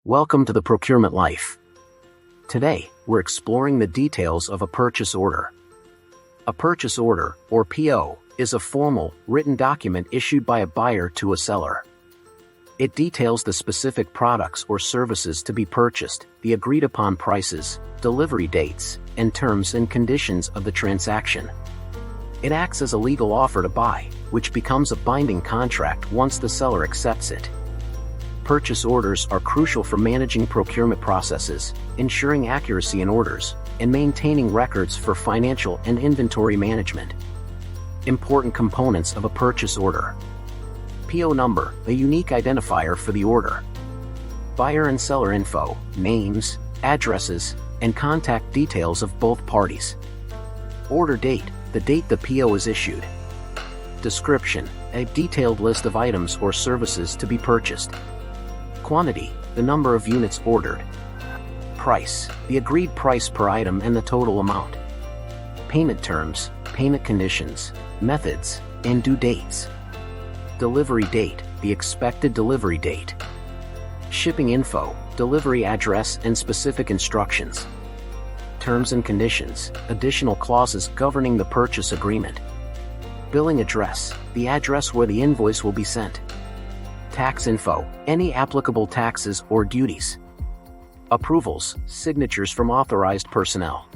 Welcome to the Procurement Life. Today, we're exploring the details of a purchase order. A purchase order, or PO, is a formal, written document issued by a buyer to a seller. It details the specific products or services to be purchased, the agreed-upon prices, delivery dates, and terms and conditions of the transaction. It acts as a legal offer to buy, which becomes a binding contract once the seller accepts it. Purchase orders are crucial for managing procurement processes, ensuring accuracy in orders, and maintaining records for financial and inventory management. Important components of a purchase order. PO number, a unique identifier for the order. Buyer and seller info, names, addresses, and contact details of both parties. Order date, the date the PO is issued. Description, a detailed list of items or services to be purchased. Quantity, the number of units ordered. Price, the agreed price per item and the total amount. Payment terms, payment conditions, methods, and due dates. Delivery date, the expected delivery date. Shipping info, delivery address and specific instructions. Terms and conditions, additional clauses governing the purchase agreement. Billing address, the address where the invoice will be sent. Tax info, any applicable taxes or duties. Approvals, signatures from authorized personnel.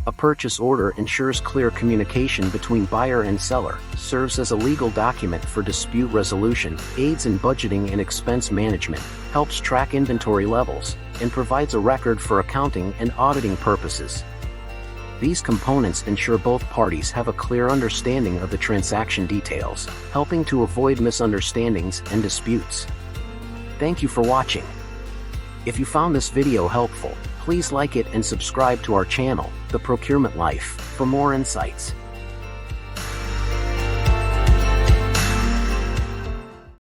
A purchase order ensures clear communication between buyer and seller, serves as a legal document for dispute resolution, aids in budgeting and expense management, helps track inventory levels, and provides a record for accounting and auditing purposes. These components ensure both parties have a clear understanding of the transaction details, helping to avoid misunderstandings and disputes. Thank you for watching. If you found this video helpful, please like it and subscribe to our channel, The Procurement Life, for more insights.